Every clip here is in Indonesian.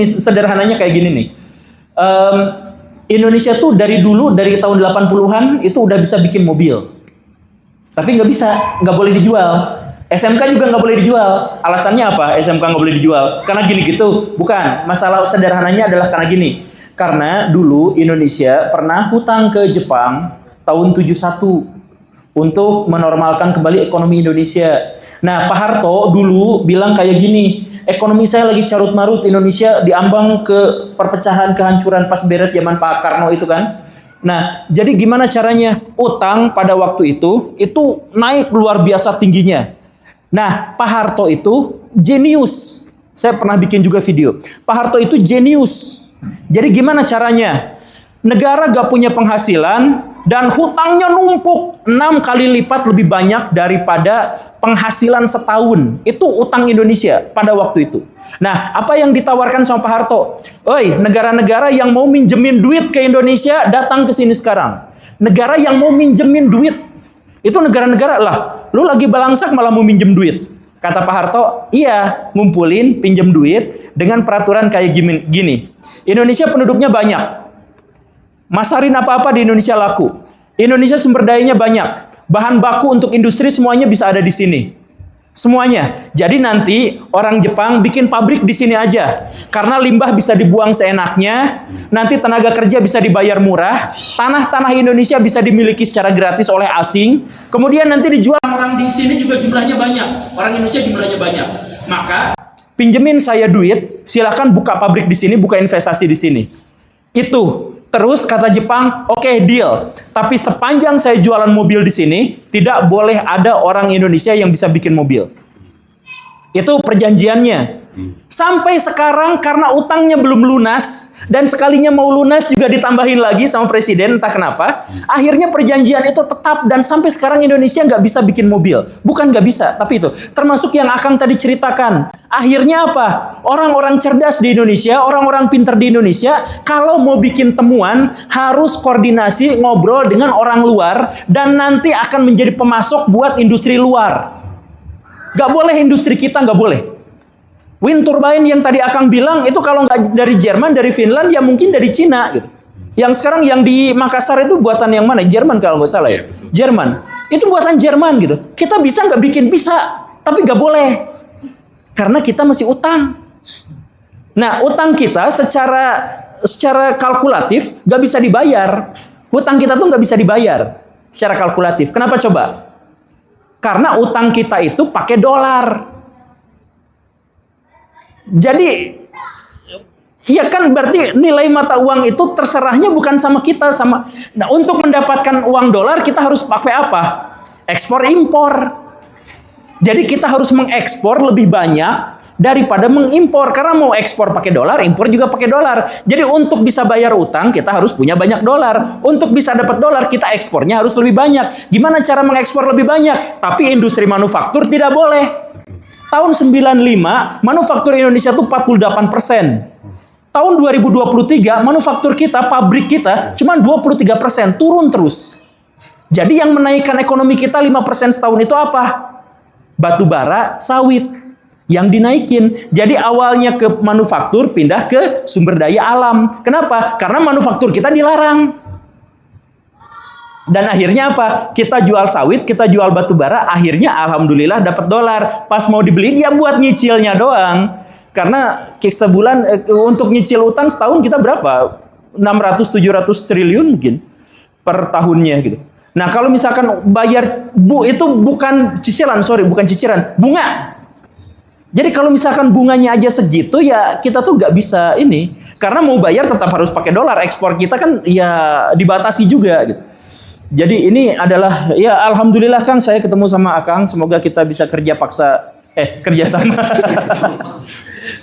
sederhananya kayak gini nih. Indonesia tuh dari dulu, dari tahun 80-an itu udah bisa bikin mobil. Tapi nggak boleh dijual. SMK juga nggak boleh dijual. Alasannya apa? SMK nggak boleh dijual. Karena gini gitu? Bukan. Masalah sederhananya adalah karena gini. Karena dulu Indonesia pernah hutang ke Jepang tahun 71 untuk menormalkan kembali ekonomi Indonesia. Nah, Pak Harto dulu bilang kayak gini, ekonomi saya lagi carut marut, Indonesia diambang ke perpecahan, kehancuran pas beres zaman Pak Karno itu kan. Nah, jadi gimana caranya? Utang pada waktu itu naik luar biasa tingginya. Nah, Pak Harto itu jenius. Saya pernah bikin juga video. Pak Harto itu jenius. Jadi gimana caranya? Negara gak punya penghasilan dan hutangnya numpuk 6 kali lipat lebih banyak daripada penghasilan setahun. Itu utang Indonesia pada waktu itu. Nah, apa yang ditawarkan sama Pak Harto? Oi, negara-negara yang mau minjemin duit ke Indonesia datang ke sini sekarang. Negara yang mau minjemin duit, itu negara-negara lah. Lu lagi balangsak malah mau minjem duit. Kata Pak Harto, iya, ngumpulin, pinjem duit dengan peraturan kayak gini. Indonesia penduduknya banyak. Masarin apa-apa di Indonesia laku. Indonesia sumber dayanya banyak. Bahan baku untuk industri semuanya bisa ada di sini. Semuanya. Jadi nanti orang Jepang bikin pabrik di sini aja. Karena limbah bisa dibuang seenaknya. Nanti tenaga kerja bisa dibayar murah. Tanah-tanah Indonesia bisa dimiliki secara gratis oleh asing. Kemudian nanti dijual. Orang di sini juga jumlahnya banyak. Orang Indonesia jumlahnya banyak. Maka pinjemin saya duit. Silakan buka pabrik di sini, buka investasi di sini. Itu. Terus kata Jepang, oke, deal. Tapi sepanjang saya jualan mobil di sini, tidak boleh ada orang Indonesia yang bisa bikin mobil. Itu perjanjiannya. Sampai sekarang karena utangnya belum lunas, dan sekalinya mau lunas juga ditambahin lagi sama presiden, entah kenapa. Akhirnya perjanjian itu tetap, dan sampai sekarang Indonesia nggak bisa bikin mobil. Bukan nggak bisa, tapi itu. Termasuk yang Akang tadi ceritakan. Akhirnya apa? Orang-orang cerdas di Indonesia, orang-orang pintar di Indonesia, kalau mau bikin temuan, harus koordinasi, ngobrol dengan orang luar, dan nanti akan menjadi pemasok buat industri luar. Nggak boleh industri kita, nggak boleh. Wind turbine yang tadi Akang bilang, itu kalau nggak dari Jerman, dari Finland, ya mungkin dari Cina. Gitu. Yang sekarang yang di Makassar itu buatan yang mana? Jerman kalau nggak salah ya. Jerman. Itu buatan Jerman gitu. Kita bisa nggak bikin? Bisa. Tapi nggak boleh. Karena kita masih utang. Nah, utang kita secara kalkulatif nggak bisa dibayar. Hutang kita tuh nggak bisa dibayar secara kalkulatif. Kenapa coba? Karena utang kita itu pakai dolar. Jadi, iya kan berarti nilai mata uang itu terserahnya bukan sama kita, sama. Nah, untuk mendapatkan uang dolar kita harus pakai apa? Ekspor impor. Jadi kita harus mengekspor lebih banyak daripada mengimpor. Karena mau ekspor pakai dolar, impor juga pakai dolar. Jadi untuk bisa bayar utang kita harus punya banyak dolar. Untuk bisa dapat dolar kita ekspornya harus lebih banyak. Gimana cara mengekspor lebih banyak? Tapi industri manufaktur tidak boleh. Tahun 95, manufaktur Indonesia itu 48%. Tahun 2023, manufaktur kita, pabrik kita, cuma 23%. Turun terus. Jadi yang menaikkan ekonomi kita 5% setahun itu apa? Batu bara, sawit. Yang dinaikin. Jadi awalnya ke manufaktur, pindah ke sumber daya alam. Kenapa? Karena manufaktur kita dilarang. Dan akhirnya apa? Kita jual sawit, kita jual batu bara, akhirnya alhamdulillah dapat dolar. Pas mau dibeliin ya buat nyicilnya doang. Karena sebulan untuk nyicil utang setahun kita berapa? 600-700 triliun mungkin per tahunnya gitu. Nah, kalau misalkan bayar itu bukan cicilan, bukan cicilan, bunga. Jadi kalau misalkan bunganya aja segitu ya kita tuh nggak bisa ini. Karena mau bayar tetap harus pakai dolar. Ekspor kita kan ya dibatasi juga gitu. Jadi ini adalah, ya alhamdulillah Kang, saya ketemu sama Akang. Semoga kita bisa kerjasama.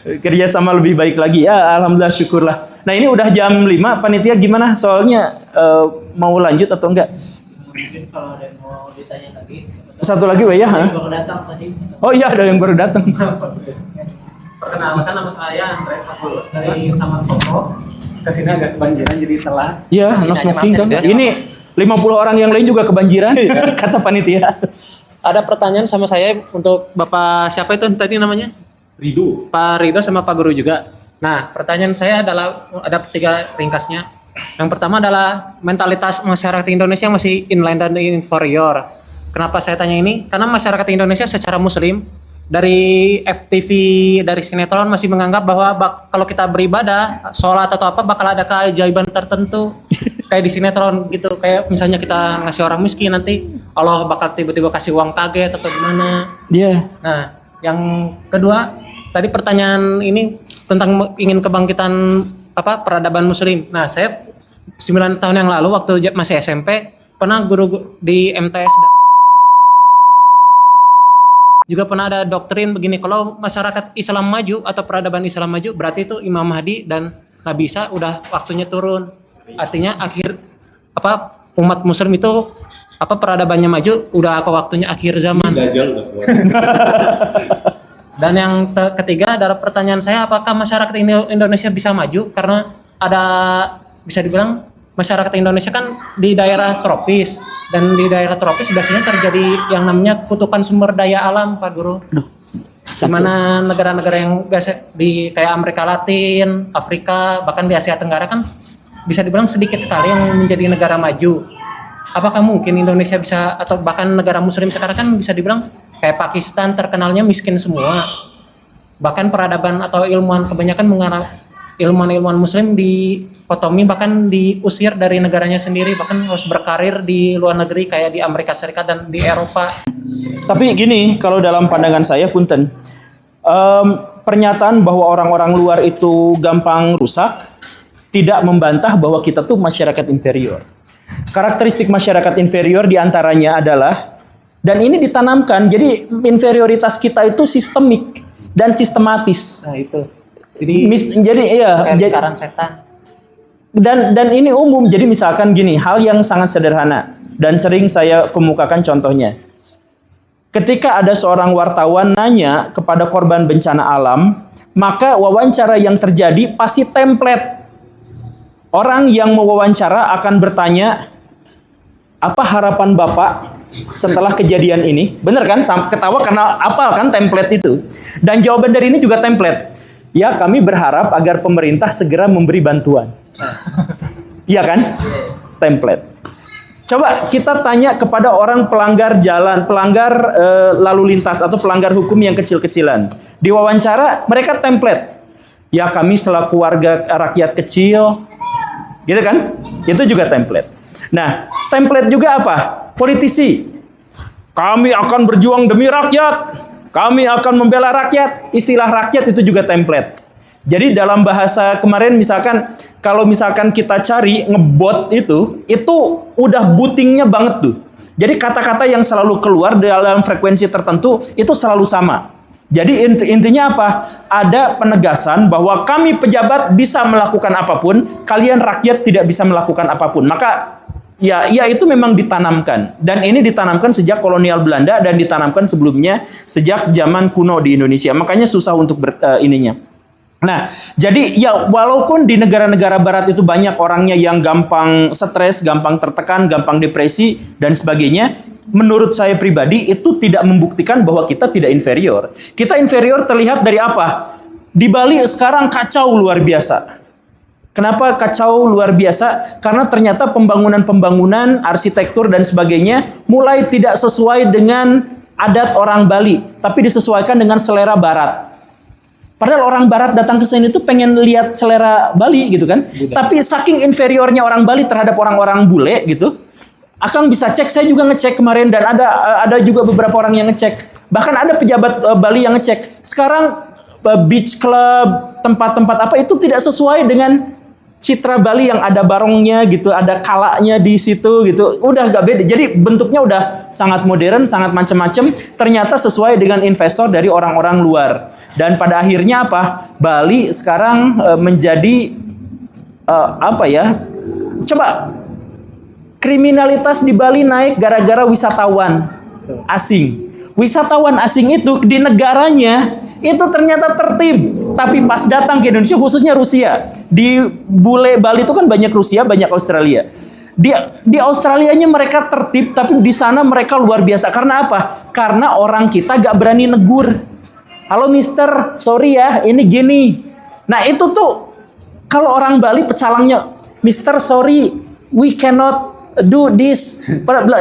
Kerjasama lebih baik lagi. Ya alhamdulillah, syukurlah. Nah ini udah jam 5, panitia gimana? Soalnya mau lanjut atau enggak? Mungkin kalau ada yang mau ditanya lagi. Satu lagi ya? Baru datang tadi. Oh iya, ada yang baru datang. Perkenalkan, nama saya Andre Pakul dari Taman Koko. Kesini agak kebanjiran jadi telat. Iya, no smoking kan. Ini 50 orang yang lain juga kebanjiran, kata panitia. Ada pertanyaan sama saya untuk Bapak siapa itu tadi namanya? Ridho. Pak Ridho sama Pak Guru juga. Nah, pertanyaan saya adalah ada 3 ringkasnya. Yang pertama adalah mentalitas masyarakat Indonesia masih inline dan inferior. Kenapa saya tanya ini? Karena masyarakat Indonesia secara muslim dari FTV, dari sinetron masih menganggap bahwa kalau kita beribadah, sholat atau apa bakal ada keajaiban tertentu. Kayak di sinetron gitu, kayak misalnya kita ngasih orang miskin nanti Allah bakal tiba-tiba kasih uang kaget atau gimana. Iya. Nah, yang kedua, tadi pertanyaan ini tentang ingin kebangkitan peradaban muslim. Nah, saya 9 tahun yang lalu waktu masih SMP pernah guru di MTS juga pernah ada doktrin begini, kalau masyarakat Islam maju atau peradaban Islam maju berarti itu Imam Mahdi dan Nabi Isa udah waktunya turun. Artinya umat muslim itu peradabannya maju udah waktunya akhir zaman. Dajjal udah keluar. Dan yang ketiga adalah pertanyaan saya, apakah masyarakat Indonesia bisa maju karena ada, bisa dibilang masyarakat Indonesia kan di daerah tropis, dan di daerah tropis biasanya terjadi yang namanya kutukan sumber daya alam, Pak Guru. Dimana negara-negara yang biasa di kayak Amerika Latin, Afrika, bahkan di Asia Tenggara kan bisa dibilang sedikit sekali yang menjadi negara maju. Apakah mungkin Indonesia bisa, atau bahkan negara muslim sekarang kan bisa dibilang kayak Pakistan terkenalnya miskin semua. Bahkan peradaban atau ilmuwan kebanyakan mengarah ilmuwan muslim dikotomi, bahkan diusir dari negaranya sendiri, bahkan harus berkarir di luar negeri kayak di Amerika Serikat dan di Eropa. Tapi gini, kalau dalam pandangan saya punten, pernyataan bahwa orang-orang luar itu gampang rusak tidak membantah bahwa kita tuh masyarakat inferior. Karakteristik masyarakat inferior diantaranya adalah, dan ini ditanamkan, jadi inferioritas kita itu sistemik dan sistematis. Nah itu. Jadi lingkaran setan. Dan ini umum. Jadi misalkan gini, hal yang sangat sederhana dan sering saya kemukakan contohnya. Ketika ada seorang wartawan nanya kepada korban bencana alam, maka wawancara yang terjadi pasti template. Orang yang mewawancara akan bertanya, apa harapan Bapak setelah kejadian ini? Bener kan? Ketawa karena apal kan template itu. Dan jawaban dari ini juga template. Ya, kami berharap agar pemerintah segera memberi bantuan. Iya kan? Template. Coba kita tanya kepada orang pelanggar jalan, pelanggar lalu lintas atau pelanggar hukum yang kecil-kecilan. Di wawancara mereka template. Ya, kami selaku warga rakyat kecil, gitu kan? Itu juga template. Nah, template juga apa? Politisi. Kami akan berjuang demi rakyat. Kami akan membela rakyat. Istilah rakyat itu juga template. Jadi dalam bahasa kemarin misalkan, kalau misalkan kita cari ngebot itu udah bootingnya banget tuh. Jadi kata-kata yang selalu keluar dalam frekuensi tertentu itu selalu sama. Jadi intinya apa? Ada penegasan bahwa kami pejabat bisa melakukan apapun, kalian rakyat tidak bisa melakukan apapun. Maka ya itu memang ditanamkan, dan ini ditanamkan sejak kolonial Belanda dan ditanamkan sebelumnya sejak zaman kuno di Indonesia. Makanya susah untuk ininya. Nah, jadi ya walaupun di negara-negara barat itu banyak orangnya yang gampang stres, gampang tertekan, gampang depresi dan sebagainya, menurut saya pribadi itu tidak membuktikan bahwa kita tidak inferior. Kita inferior terlihat dari apa? Di Bali sekarang kacau luar biasa. Kenapa kacau luar biasa? Karena ternyata pembangunan-pembangunan, arsitektur dan sebagainya mulai tidak sesuai dengan adat orang Bali, tapi disesuaikan dengan selera Barat. Padahal orang Barat datang ke sini itu pengen lihat selera Bali gitu kan. Tapi saking inferiornya orang Bali terhadap orang-orang bule gitu. Akang bisa cek, saya juga ngecek kemarin, dan ada juga beberapa orang yang ngecek. Bahkan ada pejabat Bali yang ngecek. Sekarang beach club, tempat-tempat apa itu tidak sesuai dengan citra Bali yang ada barongnya gitu, ada kalanya di situ gitu. Udah gak beda. Jadi bentuknya udah sangat modern, sangat macam-macam. Ternyata sesuai dengan investor dari orang-orang luar. Dan pada akhirnya apa? Bali sekarang menjadi Coba, kriminalitas di Bali naik gara-gara wisatawan asing. Wisatawan asing itu di negaranya itu ternyata tertib, tapi pas datang ke Indonesia, khususnya Rusia, di bule Bali itu kan banyak Rusia, banyak Australia. Di Australianya mereka tertib, tapi di sana mereka luar biasa. Karena apa? Karena orang kita gak berani negur. Halo mister, sorry ya, ini gini. Nah itu tuh kalau orang Bali pecalangnya, Mister sorry, we cannot do this.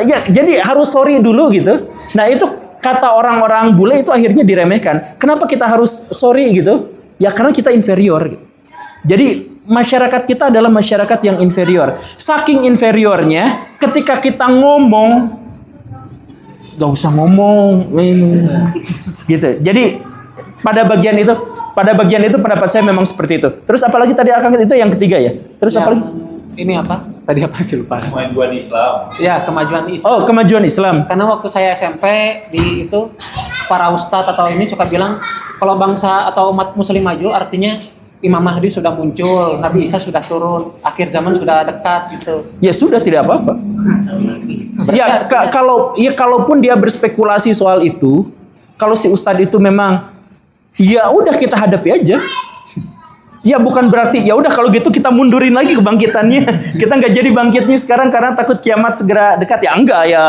Ya, jadi harus sorry dulu gitu. Nah itu kata orang-orang bule itu akhirnya diremehkan. Kenapa kita harus sorry gitu? Ya karena kita inferior. Gitu. Jadi masyarakat kita adalah masyarakat yang inferior. Saking inferiornya, ketika kita ngomong, gak usah ngomong, gitu. Jadi pada bagian itu pendapat saya memang seperti itu. Terus apalagi tadi Akang itu yang ketiga ya. Terus apalagi? Ini apa? Tadi apa sih lupa? Kemajuan Islam. Ya, kemajuan Islam. Oh, kemajuan Islam. Karena waktu saya SMP di itu para ustadz atau ini suka bilang kalau bangsa atau umat muslim maju artinya Imam Mahdi sudah muncul, Nabi Isa sudah turun, akhir zaman sudah dekat gitu. Ya sudah tidak apa-apa. Ya kalaupun dia berspekulasi soal itu, kalau si ustadz itu memang ya udah kita hadapi aja. Ya bukan berarti ya udah kalau gitu kita mundurin lagi kebangkitannya. Kita nggak jadi bangkitnya sekarang karena takut kiamat segera dekat ya enggak ya.